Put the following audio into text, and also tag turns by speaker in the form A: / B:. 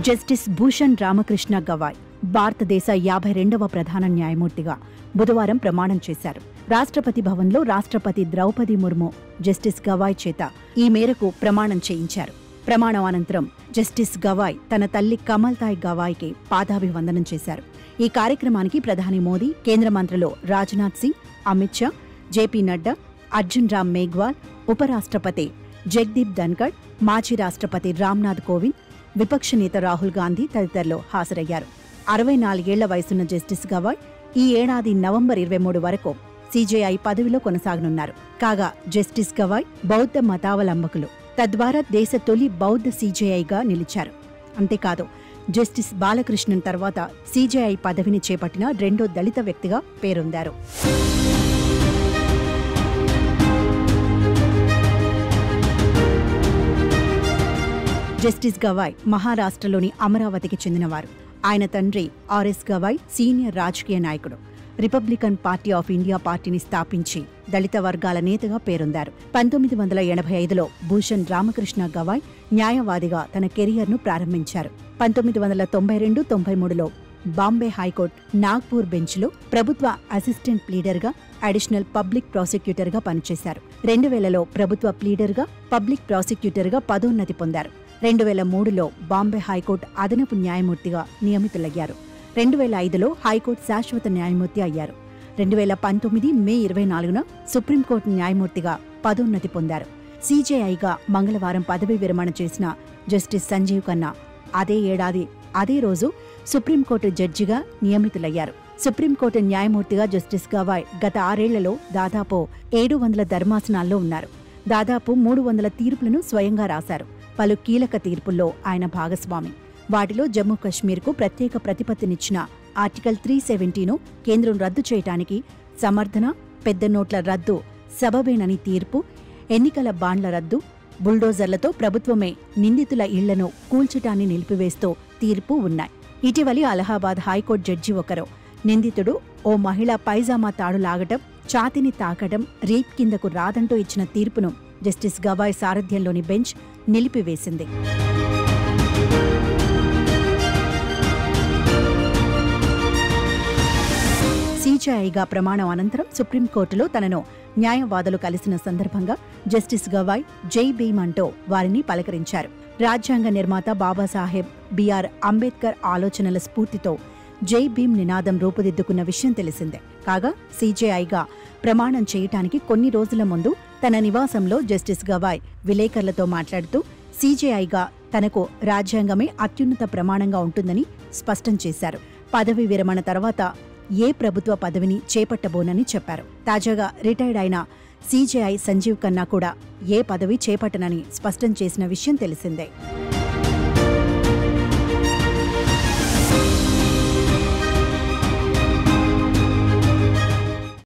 A: Justice Bhushan Ramakrishna Gavai భారతదేశ 52వ ప్రధాన న్యాయమూర్తిగా బుధవారం ప్రమాణం చేశారు. రాష్ట్రపతి భవన్లో రాష్ట్రపతి ద్రౌపది ముర్ము జస్టిస్ గవాయ్ చేత ఈ మేరకు ప్రమాణం చేయించారు. ప్రమాణం అనంతరం జస్టిస్ గవాయ్ తన తల్లి కమల్తాయ్ గవాయ్కి పాదాభివందనం చేశారు. ఈ కార్యక్రమానికి ప్రధాని మోదీ, కేంద్ర మంత్రులు రాజ్నాథ్ సింగ్, అమిత్ షా, జేపీ నడ్డా, అర్జున్ రామ్ మేఘ్వాల్, ఉపరాష్ట్రపతి జగదీప్ ధన్కడ్, మాజీ రాష్ట్రపతి రామ్నాథ్ కోవింద్, విపక్ష నేత రాహుల్ గాంధీ తదితరులు హాజరయ్యారు. 64 ఏళ్ల వయసున్న జస్టిస్ గవాయ్ ఈ ఏడాది నవంబర్ 23 వరకు సీజేఐ పదవిలో కొనసాగనున్నారు. కాగా జస్టిస్ గవాయ్ బౌద్ధ మతావలంబకులు, తద్వారా దేశ తొలి బౌద్ధ సీజేఐగా నిలిచారు. అంతేకాదు, జస్టిస్ బాలకృష్ణన్ తర్వాత సీజేఐ పదవిని చేపట్టిన రెండో దళిత వ్యక్తిగా పేరొందారు. జస్టిస్ గవాయ్ మహారాష్ట్రలోని అమరావతికి చెందినవారు. ఆయన తండ్రి ఆర్ఎస్ గవాయ్ సీనియర్ రాజకీయ నాయకుడు. రిపబ్లికన్ పార్టీ ఆఫ్ ఇండియా పార్టీని స్థాపించి దళిత వర్గాల నేతగా పేరొందారు. 1985లో భూషణ్ రామకృష్ణ గవాయ్ న్యాయవాదిగా తన కెరియర్ను ప్రారంభించారు. 1992-93లో బాంబే హైకోర్టు నాగ్పూర్ బెంచ్లో ప్రభుత్వ అసిస్టెంట్ ప్లీడర్గా, అడిషనల్ పబ్లిక్ ప్రాసిక్యూటర్గా పనిచేశారు. 2000లో ప్రభుత్వ ప్లీడర్గా, పబ్లిక్ ప్రాసిక్యూటర్గా పదోన్నతి పొందారు. 2003లో బాంబే హైకోర్టు అదనపు న్యాయమూర్తిగా నియమితులయ్యారు. 2005లో హైకోర్టు శాశ్వత న్యాయమూర్తి అయ్యారు. 2019 మే 24న సుప్రీంకోర్టు న్యాయమూర్తిగా పదోన్నతి పొందారు. సీజేఐగా మంగళవారం పదవీ విరమణ చేసిన జస్టిస్ సంజీవ్ ఖన్నా అదే ఏడాది అదే రోజు సుప్రీంకోర్టు జడ్జిగా నియమితులయ్యారు. సుప్రీంకోర్టు న్యాయమూర్తిగా జస్టిస్ గవాయ్ గత 6 ఏళ్లలో దాదాపు 700 ధర్మాసనాల్లో ఉన్నారు. దాదాపు 300 తీర్పులను స్వయంగా రాశారు. పలు కీలక తీర్పుల్లో ఆయన భాగస్వామి. వాటిలో జమ్మూ కశ్మీర్కు ప్రత్యేక ప్రతిపత్తినిచ్చిన ఆర్టికల్ 370ను కేంద్రం రద్దు చేయటానికి సమర్థన, పెద్ద నోట్ల రద్దు సబబేనని తీర్పు, ఎన్నికల బాండ్ల రద్దు, బుల్డోజర్లతో ప్రభుత్వమే నిందితుల ఇళ్లను కూల్చటాన్ని నిలిపివేస్తూ తీర్పు ఉన్నాయి. ఇటీవలి అలహాబాద్ హైకోర్టు జడ్జి ఒకరు నిందితుడు ఓ మహిళ పైజామా తాడు లాగటం, ఛాతీని తాకటం రేప్ కిందకు రాదంటూ ఇచ్చిన తీర్పును జస్టిస్ గవాయ్ సారథ్యంలోని బెంచ్ నిలిపివేసింది. సీజేఐగా ప్రమాణం అనంతరం సుప్రీంకోర్టులో తనను న్యాయవాదులు కలిసిన సందర్భంగా జస్టిస్ గవాయ్ జై భీమ్ అంటూ వారిని పలకరించారు. రాజ్యాంగ నిర్మాత బాబాసాహెబ్ బిఆర్ అంబేద్కర్ ఆలోచనల స్ఫూర్తితో జై భీమ్ నినాదం రూపుదిద్దుకున్న విషయం తెలిసిందే. కాగా సీజేఐగా ప్రమాణం చేయటానికి కొన్ని రోజుల ముందు తన నివాసంలో జస్టిస్ గవాయ్ విలేకరులతో మాట్లాడుతూ సీజేఐగా తనకు రాజ్యాంగమే అత్యున్నత ప్రమాణంగా ఉంటుందని స్పష్టం చేశారు. పదవి విరమణ తర్వాత ఏ ప్రభుత్వ పదవిని చేపట్టబోనని చెప్పారు. తాజాగా రిటైర్డ్ అయిన సీజేఐ సంజీవ్ ఖన్నా కూడా ఏ పదవి చేపట్టనని స్పష్టం చేసిన విషయం తెలిసిందే.